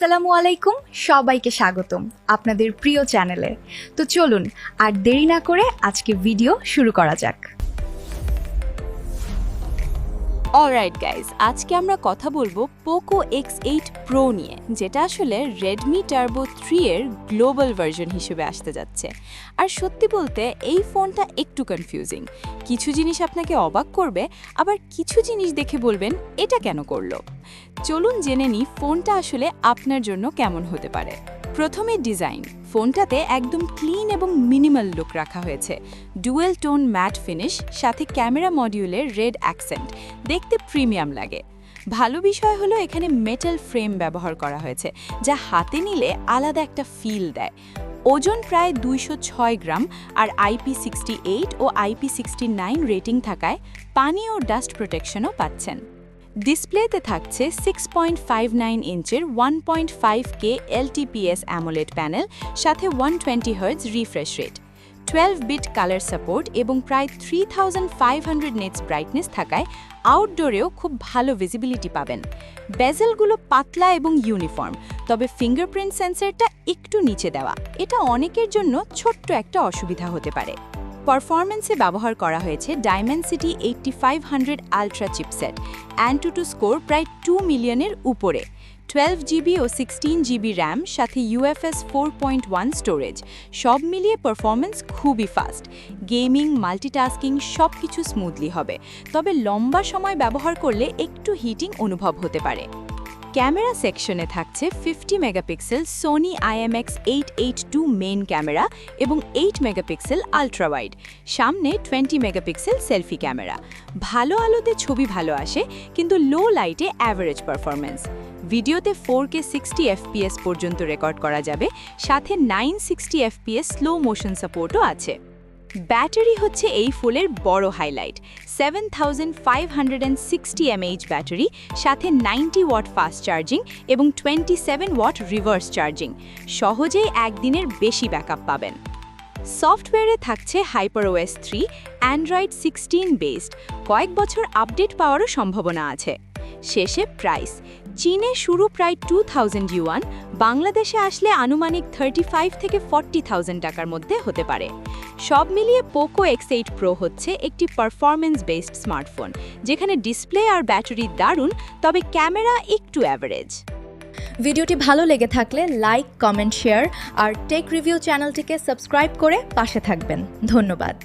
আসসালামু আলাইকুম, সবাইকে স্বাগতম আপনাদের প্রিয় চ্যানেলে। তো চলুন আর দেরি না করে আজকে ভিডিও শুরু করা যাক। অলরাইট গাইজ, আজকে আমরা কথা বলবো পোকো X8 Pro নিয়ে, যেটা আসলে রেডমি টার্বো 3 এর গ্লোবাল ভার্সন হিসেবে আসতে যাচ্ছে। আর সত্যি বলতে এই ফোনটা একটু কনফিউজিং। কিছু জিনিস আপনাকে অবাক করবে, আবার কিছু জিনিস দেখে বলবেন এটা কেন করলো। চলুন জেনে নিই ফোনটা আসলে আপনার জন্য কেমন হতে পারে। প্রথমে ডিজাইন। ফোনটাতে একদম ক্লিন এবং মিনিমাল লুক রাখা হয়েছে। ডুয়েল টোন ম্যাট ফিনিশ, সাথে ক্যামেরা মডিউলের রেড অ্যাকসেন্ট, দেখতে প্রিমিয়াম লাগে। ভালো বিষয় হলো এখানে মেটাল ফ্রেম ব্যবহার করা হয়েছে, যা হাতে নিলে আলাদা একটা ফিল দেয়। ওজন প্রায় 206 গ্রাম আর IP68 ও IP69 রেটিং থাকায় পানি ও ডাস্ট প্রোটেকশনও পাচ্ছেন। ডিসপ্লেতে থাকছে 6.59 ইঞ্চের 1.5K LTPS অ্যামোলেড প্যানেল, সাথে 120 Hz রিফ্রেশ রেট, 12-বিট কালার সাপোর্ট এবং প্রায় 3500 নিটস ব্রাইটনেস থাকায় আউটডোরেও খুব ভালো ভিজিবিলিটি পাবেন। বেজেলগুলো পাতলা এবং ইউনিফর্ম, তবে ফিঙ্গারপ্রিন্ট সেন্সরটা একটু নিচে দেওয়া, এটা অনেকের জন্য ছোট্ট একটা অসুবিধা হতে পারে। পারফরমেন্সে ব্যবহার করা হয়েছে Dimensity 8500 ultra chipset, AnTuTu score প্রায় 2 মিলিয়নের উপরে, 12GB ও 16GB র্যাম, সাথে UFS 4.1 স্টোরেজ। সব মিলিয়ে পারফরমেন্স খুবই ফাস্ট। গেমিং, মাল্টিটাস্কিং সব কিছু স্মুথলি হবে, তবে লম্বা সময় ব্যবহার করলে একটু হিটিং অনুভব হতে পারে। ক্যামেরা সেকশনে থাকছে 50 megapixel Sony IMX882 main camera এবং 8 মেগাপিক্সেল আলট্রা ওয়াইড, সামনে 20 মেগাপিক্সেল সেলফি ক্যামেরা। ভালো আলোতে ছবি ভালো আসে, কিন্তু লো লাইটে অ্যাভারেজ পারফরমেন্স। ভিডিওতে 4K 60 FPS পর্যন্ত রেকর্ড করা যাবে, সাথে 960 FPS স্লো মোশন সাপোর্টও আছে। ব্যাটারি হচ্ছে এই ফোনের বড় হাইলাইট। 7560 mAh ব্যাটারি, সাথে 90 ওয়াট ফাস্ট চার্জিং এবং 27 ওয়াট রিভার্স চার্জিং। সহজেই একদিনের বেশি ব্যাকআপ পাবেন। সফটওয়্যারে থাকছে HyperOS 3, Android 16 বেসড, কয়েক বছর আপডেট পাওয়ারও সম্ভাবনা আছে। শেষে প্রাইস। চীনে শুরু প্রায় 2000 ইউয়ান, বাংলাদেশে আসলে আনুমানিক 35 থেকে 40,000 টাকার মধ্যে হতে পারে। সব মিলিয়ে পোকো X8 Pro হচ্ছে একটি পারফরমেন্স বেসড স্মার্টফোন, যেখানে ডিসপ্লে আর ব্যাটারি দারুণ, তবে ক্যামেরা একটু অ্যাভারেজ। ভিডিওটি ভালো লেগে থাকলে লাইক, কমেন্ট, শেয়ার আর টেক রিভিউ চ্যানেলটিকে সাবস্ক্রাইব করে পাশে থাকবেন। ধন্যবাদ।